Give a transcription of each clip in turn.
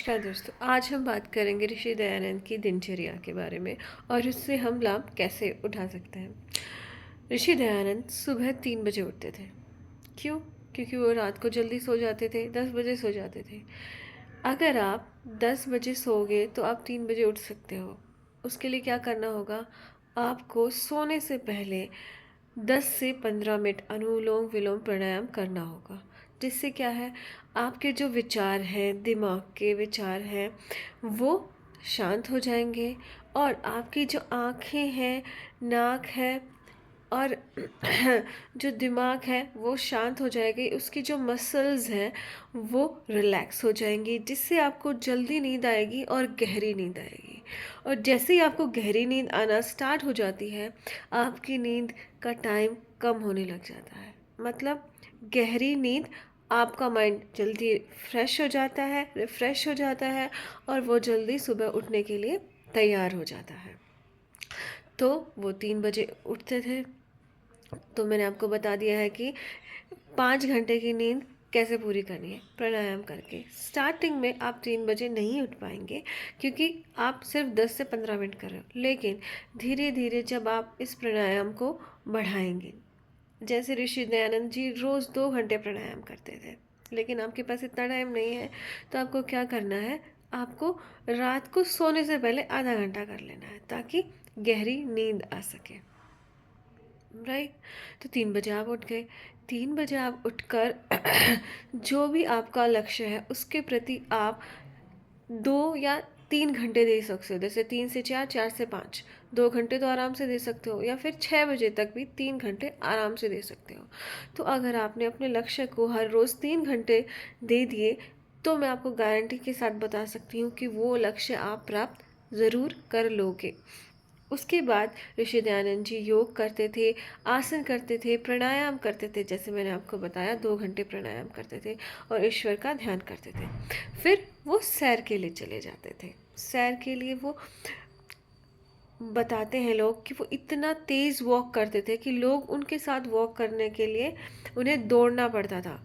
नमस्कार दोस्तों, आज हम बात करेंगे ऋषि दयानंद की दिनचर्या के बारे में और उससे हम लाभ कैसे उठा सकते हैं। ऋषि दयानंद सुबह 3 बजे उठते थे। क्यों? क्योंकि वो रात को जल्दी सो जाते थे, 10 बजे सो जाते थे। अगर आप 10 बजे सोओगे तो आप 3 बजे उठ सकते हो। उसके लिए क्या करना होगा? आपको सोने से पहले 10 से 15 मिनट अनुलोम विलोम प्राणायाम करना होगा। जिससे क्या है, आपके जो विचार हैं, दिमाग के विचार हैं, वो शांत हो जाएंगे और आपकी जो आँखें हैं, नाक है और जो दिमाग है वो शांत हो जाएगी। उसकी जो मसल्स हैं वो रिलैक्स हो जाएंगी, जिससे आपको जल्दी नींद आएगी और गहरी नींद आएगी। और जैसे ही आपको गहरी नींद आना स्टार्ट हो जाती है, आपकी नींद का टाइम कम होने लग जाता है। मतलब गहरी नींद, आपका माइंड जल्दी फ्रेश हो जाता है, रिफ़्रेश हो जाता है और वो जल्दी सुबह उठने के लिए तैयार हो जाता है। तो वो 3 बजे उठते थे। तो मैंने आपको बता दिया है कि 5 घंटे की नींद कैसे पूरी करनी है प्राणायाम करके। स्टार्टिंग में आप 3 बजे नहीं उठ पाएंगे, क्योंकि आप सिर्फ 10 से 15 मिनट कर रहे हो। लेकिन धीरे धीरे जब आप इस प्राणायाम को बढ़ाएंगे, जैसे ऋषि दयानंद जी रोज़ 2 घंटे प्राणायाम करते थे, लेकिन आपके पास इतना टाइम नहीं है, तो आपको क्या करना है? आपको रात को सोने से पहले आधा घंटा कर लेना है, ताकि गहरी नींद आ सके। राइट? तो 3 बजे आप उठ गए। 3 बजे आप उठकर जो भी आपका लक्ष्य है उसके प्रति आप 2 या 3 घंटे दे सकते हो। जैसे 3 से 4, 4 से 5, 2 घंटे तो आराम से दे सकते हो, या फिर 6 बजे तक भी 3 घंटे आराम से दे सकते हो। तो अगर आपने अपने लक्ष्य को हर रोज़ 3 घंटे दे दिए, तो मैं आपको गारंटी के साथ बता सकती हूँ कि वो लक्ष्य आप प्राप्त ज़रूर कर लोगे। उसके बाद ऋषि दयानंद जी योग करते थे, आसन करते थे, प्राणायाम करते थे। जैसे मैंने आपको बताया, 2 घंटे प्राणायाम करते थे और ईश्वर का ध्यान करते थे। फिर वो सैर के लिए चले जाते थे। सैर के लिए वो बताते हैं लोग कि वो इतना तेज़ वॉक करते थे कि लोग उनके साथ वॉक करने के लिए उन्हें दौड़ना पड़ता था।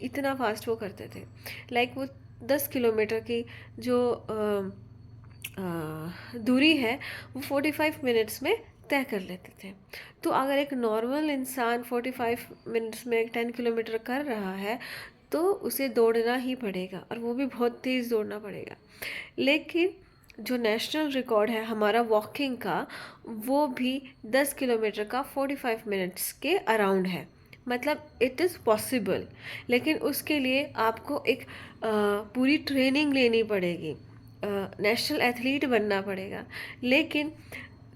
इतना फास्ट वो करते थे। लाइक वो 10 किलोमीटर की जो दूरी है, वो 45 मिनट्स में तय कर लेते थे। तो अगर एक नॉर्मल इंसान 45 मिनट्स में 10 किलोमीटर कर रहा है, तो उसे दौड़ना ही पड़ेगा, और वो भी बहुत तेज़ दौड़ना पड़ेगा। लेकिन जो नेशनल रिकॉर्ड है हमारा वॉकिंग का, वो भी 10 किलोमीटर का 45 मिनट्स के अराउंड है। मतलब इट इज़ पॉसिबल। लेकिन उसके लिए आपको एक पूरी ट्रेनिंग लेनी पड़ेगी, नेशनल एथलीट बनना पड़ेगा। लेकिन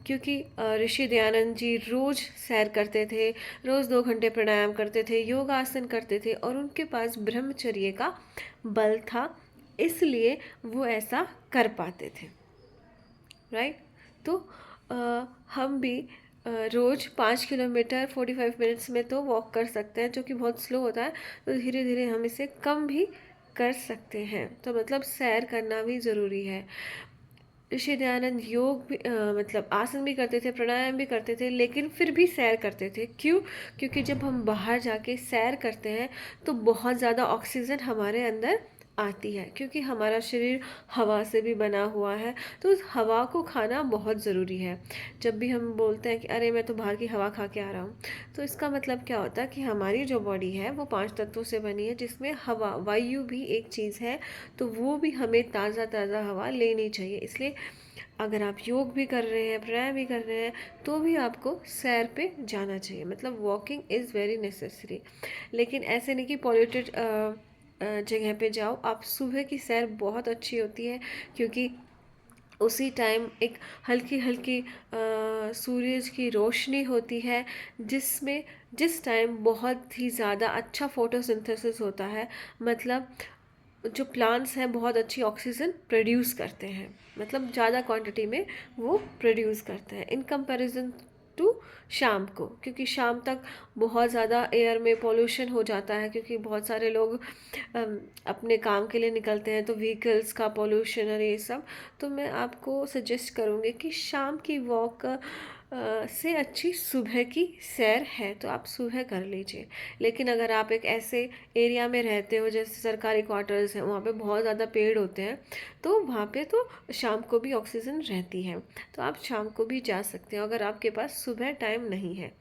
क्योंकि ऋषि दयानंद जी रोज़ सैर करते थे, रोज़ 2 घंटे प्राणायाम करते थे, योगासन करते थे, और उनके पास ब्रह्मचर्य का बल था, इसलिए वो ऐसा कर पाते थे। राइट? तो हम भी रोज़ 5 किलोमीटर 45 मिनट्स में तो वॉक कर सकते हैं, जो कि बहुत स्लो होता है। तो धीरे धीरे हम इसे कम भी कर सकते हैं। तो मतलब सैर करना भी ज़रूरी है। ऋषि दयानंद योग भी मतलब आसन भी करते थे, प्राणायाम भी करते थे, लेकिन फिर भी सैर करते थे। क्यों? क्योंकि जब हम बाहर जाके सैर करते हैं तो बहुत ज़्यादा ऑक्सीजन हमारे अंदर आती है, क्योंकि हमारा शरीर हवा से भी बना हुआ है। तो उस हवा को खाना बहुत ज़रूरी है। जब भी हम बोलते हैं कि अरे मैं तो बाहर की हवा खा के आ रहा हूँ, तो इसका मतलब क्या होता है कि हमारी जो बॉडी है वो 5 तत्वों से बनी है, जिसमें हवा, वायु भी एक चीज़ है। तो वो भी हमें ताज़ा ताज़ा हवा लेनी चाहिए। इसलिए अगर आप योग भी कर रहे हैं, प्राणायाम भी कर रहे हैं, तो भी आपको सैर पे जाना चाहिए। मतलब वॉकिंग इज़ वेरी नेसेसरी। लेकिन ऐसे नहीं कि पॉल्यूटेड जगह पे जाओ। आप सुबह की सैर बहुत अच्छी होती है, क्योंकि उसी टाइम एक हल्की हल्की सूरज की रोशनी होती है, जिसमें जिस टाइम बहुत ही ज़्यादा अच्छा फोटोसिंथेसिस होता है। मतलब जो प्लांट्स हैं बहुत अच्छी ऑक्सीजन प्रोड्यूस करते हैं, मतलब ज़्यादा क्वांटिटी में वो प्रोड्यूस करते हैं इन कंपैरिजन टू शाम को। क्योंकि शाम तक बहुत ज़्यादा एयर में पोल्यूशन हो जाता है, क्योंकि बहुत सारे लोग अपने काम के लिए निकलते हैं, तो व्हीकल्स का पोल्यूशन और ये सब। तो मैं आपको सजेस्ट करूँगी कि शाम की वॉक से अच्छी सुबह की सैर है तो आप सुबह कर लीजिए। लेकिन अगर आप एक ऐसे एरिया में रहते हो जैसे सरकारी क्वार्टर्स हैं, वहाँ पे बहुत ज़्यादा पेड़ होते हैं, तो वहाँ पे तो शाम को भी ऑक्सीजन रहती है, तो आप शाम को भी जा सकते हो अगर आपके पास सुबह टाइम नहीं है।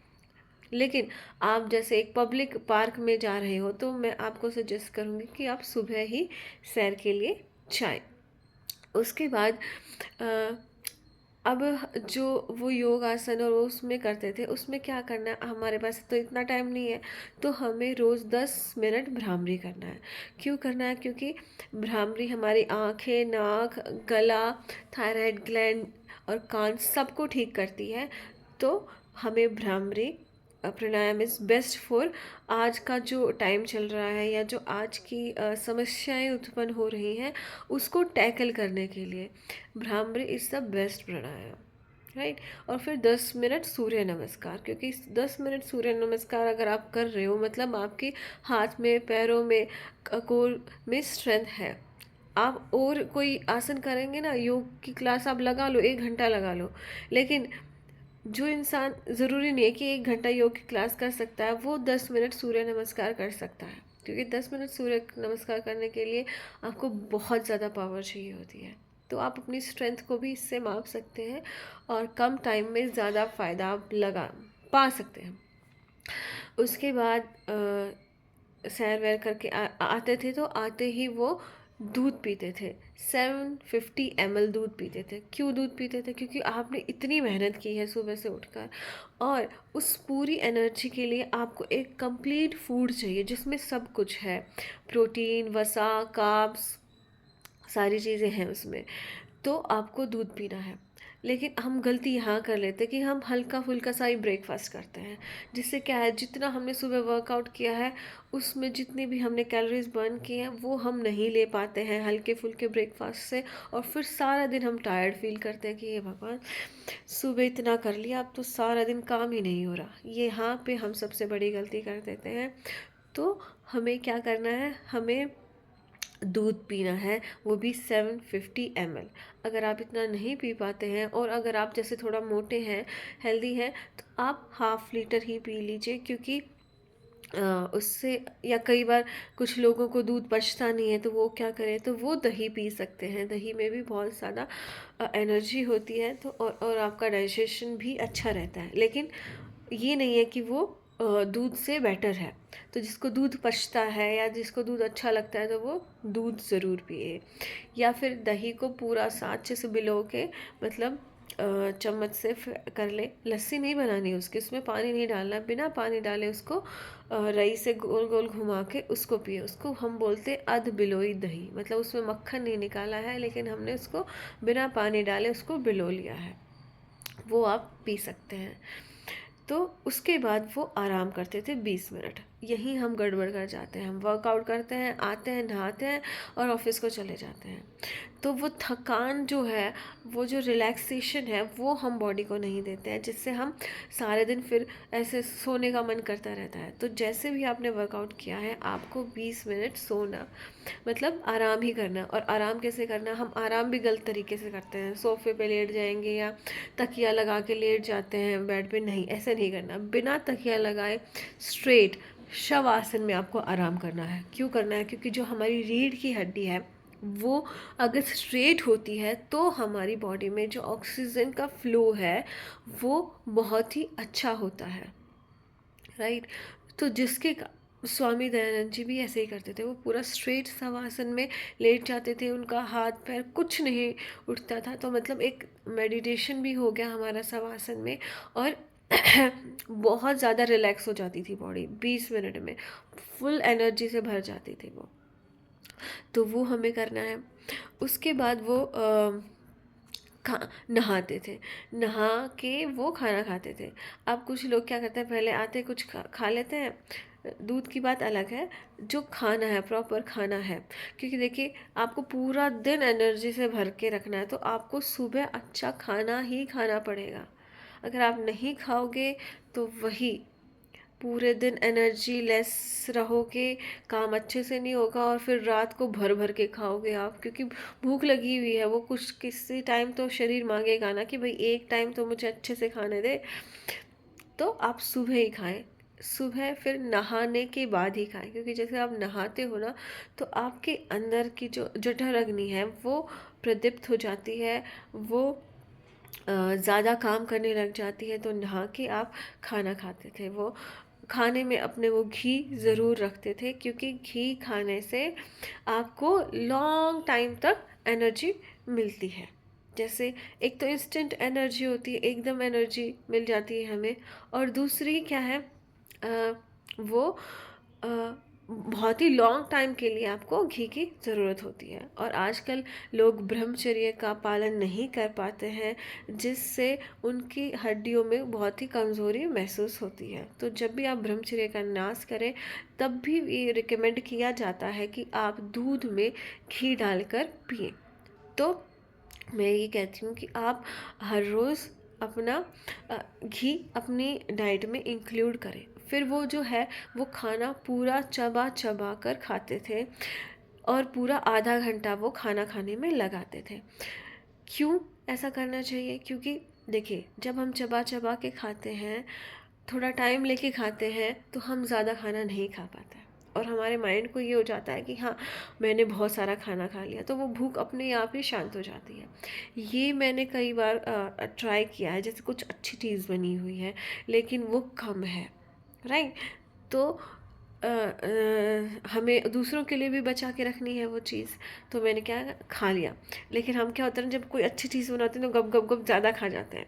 लेकिन आप जैसे एक पब्लिक पार्क में जा रहे हो तो मैं आपको सजेस्ट करूँगी कि आप सुबह ही सैर के लिए जाएं। उसके बाद अ, अब जो वो योग आसन और वो उसमें करते थे, उसमें क्या करना है, हमारे पास तो इतना टाइम नहीं है, तो हमें रोज़ 10 मिनट भ्रामरी करना है। क्यों करना है? क्योंकि भ्रामरी हमारी आँखें, नाक, गला, थायराइड ग्लैंड और कान सबको ठीक करती है। तो हमें भ्रामरी प्राणायाम इज़ बेस्ट फॉर आज का जो टाइम चल रहा है या जो आज की समस्याएं उत्पन्न हो रही हैं, उसको टैकल करने के लिए bhramari is the best pranayama, right. और फिर 10 मिनट सूर्य नमस्कार, क्योंकि 10 मिनट सूर्य नमस्कार अगर आप कर रहे हो मतलब आपके हाथ में, पैरों में, कोर में स्ट्रेंथ है। आप और कोई आसन करेंगे ना, योग की क्लास आप लगा लो, 1 घंटा लगा लो, लेकिन जो इंसान, ज़रूरी नहीं है कि 1 घंटा योग की क्लास कर सकता है, वो 10 मिनट सूर्य नमस्कार कर सकता है, क्योंकि 10 मिनट सूर्य नमस्कार करने के लिए आपको बहुत ज़्यादा पावर चाहिए होती है। तो आप अपनी स्ट्रेंथ को भी इससे माप सकते हैं और कम टाइम में ज़्यादा फ़ायदा आप लगा पा सकते हैं। उसके बाद सैर वैर करके आते थे, तो आते ही वो दूध पीते थे। 750 ml दूध पीते थे। क्यों दूध पीते थे? क्योंकि आपने इतनी मेहनत की है सुबह से उठकर, और उस पूरी एनर्जी के लिए आपको एक कंप्लीट फूड चाहिए जिसमें सब कुछ है, प्रोटीन, वसा, कार्ब्स, सारी चीज़ें हैं उसमें। तो आपको दूध पीना है। लेकिन हम गलती यहाँ कर लेते हैं कि हम हल्का फुल्का सा ही ब्रेकफास्ट करते हैं, जिससे क्या है, जितना हमने सुबह वर्कआउट किया है उसमें जितनी भी हमने कैलोरीज बर्न की हैं वो हम नहीं ले पाते हैं हल्के फुल्के ब्रेकफास्ट से, और फिर सारा दिन हम टायर्ड फील करते हैं कि ये भगवान, सुबह इतना कर लिया, अब तो सारा दिन काम ही नहीं हो रहा। ये यहाँ पे हम सबसे बड़ी गलती कर देते हैं। तो हमें क्या करना है, हमें दूध पीना है, वो भी 750 ml। अगर आप इतना नहीं पी पाते हैं और अगर आप जैसे थोड़ा मोटे हैं, हेल्दी हैं, तो आप हाफ़ लीटर ही पी लीजिए, क्योंकि उससे, या कई बार कुछ लोगों को दूध पचता नहीं है तो वो क्या करें, तो वो दही पी सकते हैं। दही में भी बहुत ज़्यादा एनर्जी होती है, तो और आपका डाइजेशन भी अच्छा रहता है। लेकिन ये नहीं है कि वो दूध से बेटर है। तो जिसको दूध पचता है या जिसको दूध अच्छा लगता है तो वो दूध ज़रूर पिए, या फिर दही को पूरा सा अच्छे से भिगो के, मतलब चम्मच से कर ले। लस्सी नहीं बनानी उसकी, उसमें पानी नहीं डालना, बिना पानी डाले उसको रई से गोल गोल घुमा के उसको पिए। उसको हम बोलते अध बिलोई दही, मतलब उसमें मक्खन नहीं निकाला है लेकिन हमने उसको बिना पानी डाले उसको बिलो लिया है, वो आप पी सकते हैं। तो उसके बाद वो आराम करते थे 20 मिनट। यहीं हम गड़बड़ कर जाते हैं, हम वर्कआउट करते हैं, आते हैं, नहाते हैं और ऑफिस को चले जाते हैं। तो वो थकान जो है, वो जो रिलैक्सेशन है, वो हम बॉडी को नहीं देते हैं, जिससे हम सारे दिन फिर ऐसे सोने का मन करता रहता है। तो जैसे भी आपने वर्कआउट किया है, आपको 20 मिनट सोना, मतलब आराम ही करना। और आराम कैसे करना, हम आराम भी गलत तरीके से करते हैं, सोफे पे लेट जाएंगे या तकिया लगा के लेट जाते हैं बेड पे। नहीं, ऐसे नहीं करना। बिना तकिया लगाए स्ट्रेट शवासन में आपको आराम करना है। क्यों करना है? क्योंकि जो हमारी रीढ़ की हड्डी है, वो अगर स्ट्रेट होती है तो हमारी बॉडी में जो ऑक्सीजन का फ्लो है वो बहुत ही अच्छा होता है, राइट। तो स्वामी दयानंद जी भी ऐसे ही करते थे, वो पूरा स्ट्रेट शवासन में लेट जाते थे, उनका हाथ पैर कुछ नहीं उठता था। तो मतलब एक मेडिटेशन भी हो गया हमारा शवासन में, और बहुत ज़्यादा रिलैक्स हो जाती थी बॉडी, 20 मिनट में फुल एनर्जी से भर जाती थी वो। तो वो हमें करना है। उसके बाद वो नहाते थे, नहा के वो खाना खाते थे। अब कुछ लोग क्या करते हैं, पहले आते कुछ खा लेते हैं, दूध की बात अलग है, जो खाना है प्रॉपर खाना है। क्योंकि देखिए, आपको पूरा दिन एनर्जी से भर के रखना है, तो आपको सुबह अच्छा खाना ही खाना पड़ेगा। अगर आप नहीं खाओगे तो वही पूरे दिन एनर्जी लेस रहोगे, काम अच्छे से नहीं होगा और फिर रात को भर भर के खाओगे आप, क्योंकि भूख लगी हुई है। वो कुछ किसी टाइम तो शरीर मांगेगा ना कि भाई एक टाइम तो मुझे अच्छे से खाने दे। तो आप सुबह ही खाएं, सुबह फिर नहाने के बाद ही खाएं, क्योंकि जैसे आप नहाते हो ना तो आपके अंदर की जो जठर अग्नि है वो प्रदीप्त हो जाती है, वो ज़्यादा काम करने लग जाती है। तो नहा के आप खाना खाते थे, वो खाने में अपने वो घी ज़रूर रखते थे, क्योंकि घी खाने से आपको लॉन्ग टाइम तक एनर्जी मिलती है। जैसे एक तो इंस्टेंट एनर्जी होती है, एकदम एनर्जी मिल जाती है हमें, और दूसरी क्या है, वो अ, बहुत ही लॉन्ग टाइम के लिए आपको घी की ज़रूरत होती है। और आजकल लोग ब्रह्मचर्य का पालन नहीं कर पाते हैं, जिससे उनकी हड्डियों में बहुत ही कमज़ोरी महसूस होती है। तो जब भी आप ब्रह्मचर्य का नाश करें, तब भी ये रिकमेंड किया जाता है कि आप दूध में घी डालकर पिएं। तो मैं ये कहती हूँ कि आप हर रोज़ अपना घी अपनी डाइट में इंक्लूड करें। फिर वो जो है वो खाना पूरा चबा चबा कर खाते थे, और पूरा आधा घंटा वो खाना खाने में लगाते थे। क्यों ऐसा करना चाहिए? क्योंकि देखिए, जब हम चबा चबा के खाते हैं, थोड़ा टाइम लेके खाते हैं, तो हम ज़्यादा खाना नहीं खा पाते हैं, और हमारे माइंड को ये हो जाता है कि हाँ, मैंने बहुत सारा खाना खा लिया, तो वो भूख अपने आप ही शांत हो जाती है। ये मैंने कई बार ट्राई किया है, जैसे कुछ अच्छी चीज़ बनी हुई है लेकिन वो कम है, राइट? तो हमें दूसरों के लिए भी बचा के रखनी है वो चीज़, तो मैंने क्या खा लिया। लेकिन हम क्या होता है ना, जब कोई अच्छी चीज़ बनाते हैं तो गप गप गप ज़्यादा खा जाते हैं।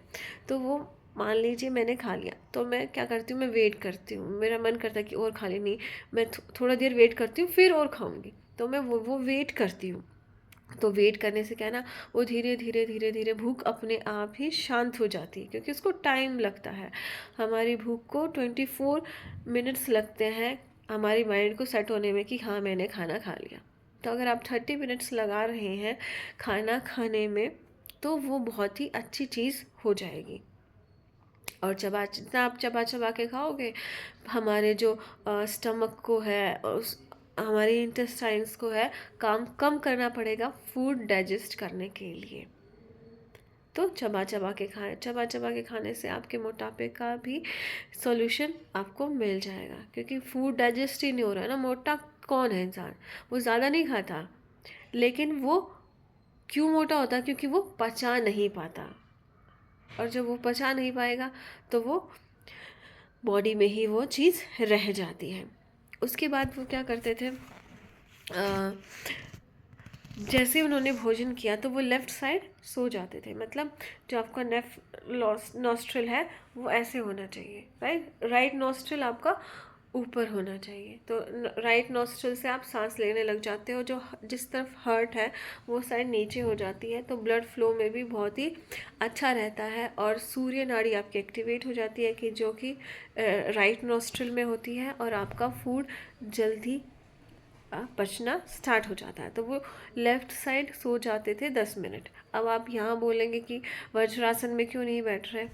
तो वो मान लीजिए मैंने खा लिया, तो मैं क्या करती हूँ, मैं वेट करती हूँ, मेरा मन करता है कि और खा लेनी, मैं थोड़ा देर वेट करती हूँ फिर और खाऊंगी। तो मैं वो वेट करती हूँ। तो वेट करने से क्या है ना, वो धीरे धीरे धीरे धीरे भूख अपने आप ही शांत हो जाती है, क्योंकि उसको टाइम लगता है। हमारी भूख को 24 मिनट्स लगते हैं हमारी माइंड को सेट होने में कि हाँ, मैंने खाना खा लिया। तो अगर आप 30 मिनट्स लगा रहे हैं खाना खाने में, तो वो बहुत ही अच्छी चीज़ हो जाएगी। और जितना आप चबा चबा के खाओगे, हमारे जो स्टमक को है, उस हमारे इंटेस्टाइन्स को है, काम कम करना पड़ेगा फूड डाइजेस्ट करने के लिए। तो चबा चबा के खाएं, चबा चबा के खाने से आपके मोटापे का भी सॉल्यूशन आपको मिल जाएगा, क्योंकि फूड डाइजेस्ट ही नहीं हो रहा है ना। मोटा कौन है इंसान? वो ज़्यादा नहीं खाता, लेकिन वो क्यों मोटा होता है? क्योंकि वो पचा नहीं पाता, और जब वो पचा नहीं पाएगा तो वो बॉडी में ही वो चीज़ रह जाती है। उसके बाद वो क्या करते थे, जैसे ही उन्होंने भोजन किया तो वो लेफ़्ट साइड सो जाते थे। मतलब जो आपका नेफ लॉस नॉस्ट्रल है वो ऐसे होना चाहिए, राइट? राइट नॉस्ट्रल आपका ऊपर होना चाहिए। तो राइट नॉस्ट्रल से आप सांस लेने लग जाते हो, जो जिस तरफ हर्ट है वो साइड नीचे हो जाती है, तो ब्लड फ्लो में भी बहुत ही अच्छा रहता है, और सूर्य नाड़ी आपकी एक्टिवेट हो जाती है, कि जो कि राइट नॉस्ट्रल में होती है, और आपका फूड जल्दी पचना स्टार्ट हो जाता है। तो वो लेफ़्ट साइड सो जाते थे 10 मिनट। अब आप यहाँ बोलेंगे कि वज्रासन में क्यों नहीं बैठ रहे?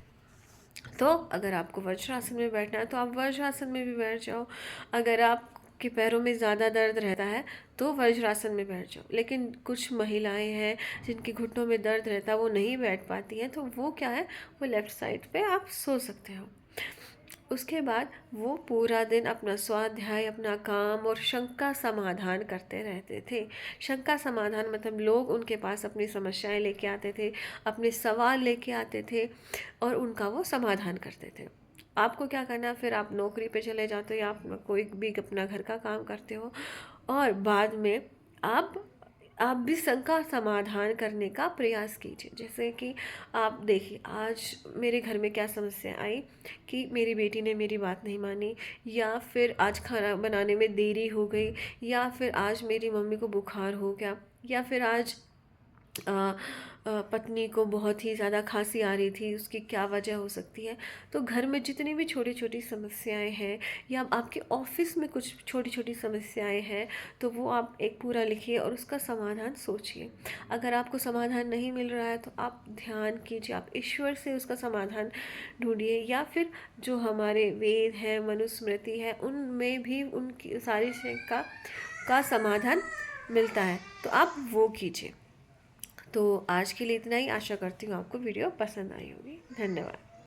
तो अगर आपको वज्रासन में बैठना है तो आप वज्रासन में भी बैठ जाओ। अगर आप के पैरों में ज़्यादा दर्द रहता है तो वज्रासन में बैठ जाओ। लेकिन कुछ महिलाएं हैं जिनके घुटनों में दर्द रहता है, वो नहीं बैठ पाती हैं, तो वो क्या है, वो लेफ़्ट साइड पे आप सो सकते हो। उसके बाद वो पूरा दिन अपना स्वाध्याय, अपना काम और शंका समाधान करते रहते थे। शंका समाधान मतलब लोग उनके पास अपनी समस्याएं लेके आते थे, अपने सवाल लेके आते थे, और उनका वो समाधान करते थे। आपको क्या करना, फिर आप नौकरी पे चले जाते हो या आप कोई भी अपना घर का काम करते हो, और बाद में आप आप भी शंका समाधान करने का प्रयास कीजिए। जैसे कि आप देखिए, आज मेरे घर में क्या समस्या आई कि मेरी बेटी ने मेरी बात नहीं मानी, या फिर आज खाना बनाने में देरी हो गई, या फिर आज मेरी मम्मी को बुखार हो गया, या फिर आज अ, पत्नी को बहुत ही ज़्यादा खांसी आ रही थी, उसकी क्या वजह हो सकती है। तो घर में जितनी भी छोटी छोटी समस्याएं हैं, या आपके ऑफिस में कुछ छोटी छोटी समस्याएं हैं, तो वो आप एक पूरा लिखिए और उसका समाधान सोचिए। अगर आपको समाधान नहीं मिल रहा है तो आप ध्यान कीजिए, आप ईश्वर से उसका समाधान ढूंढिए, या फिर जो हमारे वेद हैं, मनुस्मृति है, उनमें भी उनकी सारी चीज़ का समाधान मिलता है, तो आप वो कीजिए। तो आज के लिए इतना ही। आशा करती हूँ आपको वीडियो पसंद आई होगी। धन्यवाद।